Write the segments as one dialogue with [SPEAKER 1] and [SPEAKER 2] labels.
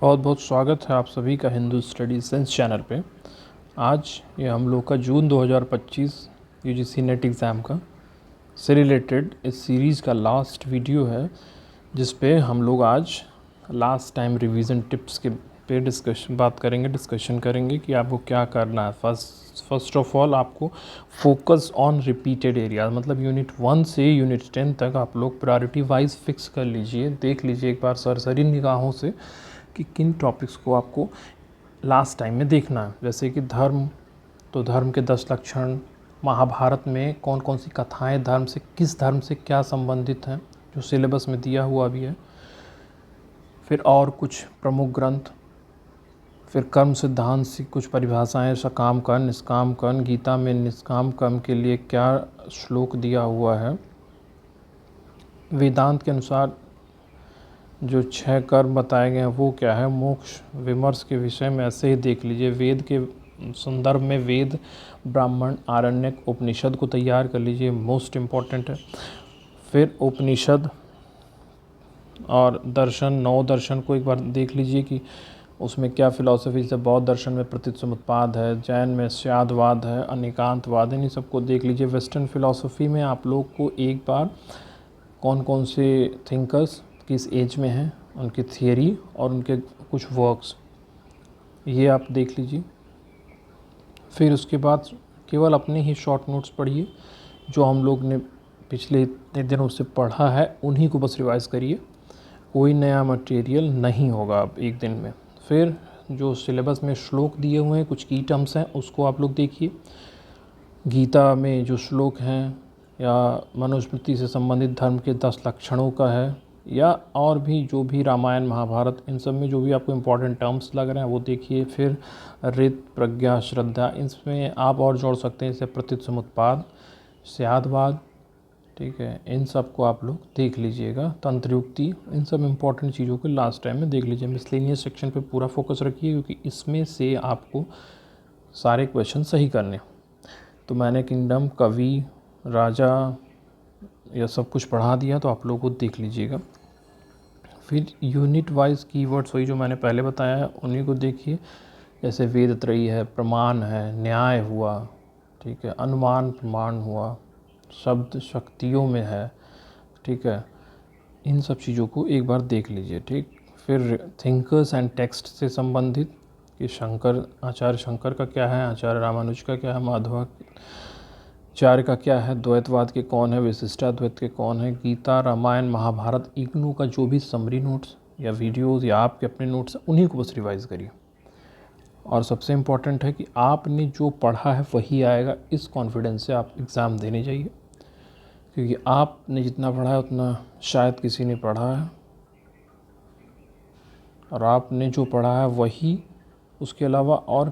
[SPEAKER 1] बहुत बहुत स्वागत है आप सभी का हिंदू स्टडी सेंस चैनल पे। आज ये हम लोग का जून 2025 यूजीसी नेट एग्ज़ाम का से रिलेटेड इस सीरीज़ का लास्ट वीडियो है, जिस पे हम लोग आज लास्ट टाइम रिवीजन टिप्स के पे डिस्कशन करेंगे कि आपको क्या करना है। फर्स्ट ऑफ ऑल आपको फोकस ऑन रिपीटेड एरियाज, मतलब यूनिट 1 से यूनिट 10 तक आप लोग प्रायोरिटी वाइज फिक्स कर लीजिए। देख लीजिए एक बार सरसरी निगाहों से कि किन टॉपिक्स को आपको लास्ट टाइम में देखना है। जैसे कि धर्म, तो धर्म के 10 लक्षण, महाभारत में कौन कौन सी कथाएं धर्म से, किस धर्म से क्या संबंधित हैं, जो सिलेबस में दिया हुआ भी है। फिर और कुछ प्रमुख ग्रंथ, फिर कर्म सिद्धांत से कुछ परिभाषाएं, सकाम कर्म, निष्काम कर्म, गीता में निष्काम कर्म के लिए क्या श्लोक दिया हुआ है। वेदांत के अनुसार जो 6 कर्म बताए गए हैं वो क्या है। मोक्ष विमर्श के विषय में ऐसे ही देख लीजिए। वेद के संदर्भ में वेद, ब्राह्मण, आरण्यक, उपनिषद को तैयार कर लीजिए, मोस्ट इम्पॉर्टेंट है। फिर उपनिषद और दर्शन, 9 दर्शन को एक बार देख लीजिए कि उसमें क्या फिलॉसफी है। बौद्ध दर्शन में प्रतिसमुत्पाद है, जैन में स्यादवाद है, अनेकांतवाद है, इन सबको देख लीजिए। वेस्टर्न फिलॉसफी में आप लोग को एक बार कौन कौन से थिंकर्स किस एज में हैं, उनकी थियरी और उनके कुछ वर्क्स, ये आप देख लीजिए। फिर उसके बाद केवल अपने ही शॉर्ट नोट्स पढ़िए, जो हम लोग ने पिछले इतने दिनों से पढ़ा है उन्हीं को बस रिवाइज़ करिए। कोई नया मटेरियल नहीं होगा अब एक दिन में। फिर जो सिलेबस में श्लोक दिए हुए हैं, कुछ की टर्म्स हैं, उसको आप लोग देखिए। गीता में जो श्लोक हैं या मनुस्मृति से संबंधित धर्म के 10 लक्षणों का है, या और भी जो भी रामायण महाभारत, इन सब में जो भी आपको इम्पोर्टेंट टर्म्स लग रहे हैं वो देखिए। फिर ऋत, प्रज्ञा, श्रद्धा, इसमें आप और जोड़ सकते हैं, जैसे प्रतिसमुत्पाद, स्यादवाद, ठीक है, इन सब को आप लोग देख लीजिएगा। तंत्रयुक्ति, इन सब इम्पोर्टेंट चीज़ों को लास्ट टाइम में देख लीजिए। मिसलेनियस सेक्शन पे पूरा फोकस रखिए, क्योंकि इसमें से आपको सारे क्वेश्चन सही करने। तो मैंने किंगडम, कवि, राजा, यह सब कुछ पढ़ा दिया, तो आप लोगों को देख लीजिएगा। फिर यूनिट वाइज कीवर्ड्स वही जो मैंने पहले बताया है उन्हीं को देखिए। जैसे वेद त्रयी है, प्रमाण है, न्याय हुआ, ठीक है, अनुमान प्रमाण हुआ, शब्द शक्तियों में है, ठीक है, इन सब चीज़ों को एक बार देख लीजिए, ठीक। फिर थिंकर्स एंड टेक्स्ट से संबंधित कि आचार्य शंकर का क्या है, आचार्य रामानुज का क्या है, माधवाचार्य का क्या है, द्वैतवाद के कौन है, विशिष्टाद्वैत के कौन है, गीता, रामायण, महाभारत, इग्नू का जो भी समरी नोट्स या वीडियोज़ या आपके अपने नोट्स हैं उन्हीं को बस रिवाइज़ करिए। और सबसे इम्पॉर्टेंट है कि आपने जो पढ़ा है वही आएगा, इस कॉन्फिडेंस से आप एग्ज़ाम देने जाइए, क्योंकि आपने जितना पढ़ा है उतना शायद किसी ने पढ़ा है, और आपने जो पढ़ा है वही, उसके अलावा और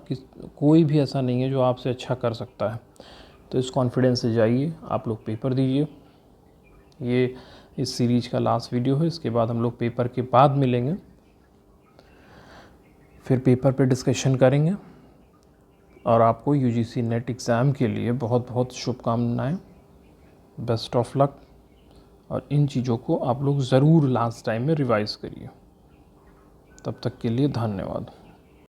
[SPEAKER 1] कोई भी ऐसा नहीं है जो आपसे अच्छा कर सकता है। तो इस कॉन्फिडेंस से जाइए, आप लोग पेपर दीजिए। ये इस सीरीज़ का लास्ट वीडियो है। इसके बाद हम लोग पेपर के बाद मिलेंगे, फिर पेपर पे डिस्कशन करेंगे। और आपको यूजीसी नेट एग्ज़ाम के लिए बहुत बहुत शुभकामनाएं, बेस्ट ऑफ लक। और इन चीज़ों को आप लोग ज़रूर लास्ट टाइम में रिवाइज़ करिए। तब तक के लिए धन्यवाद।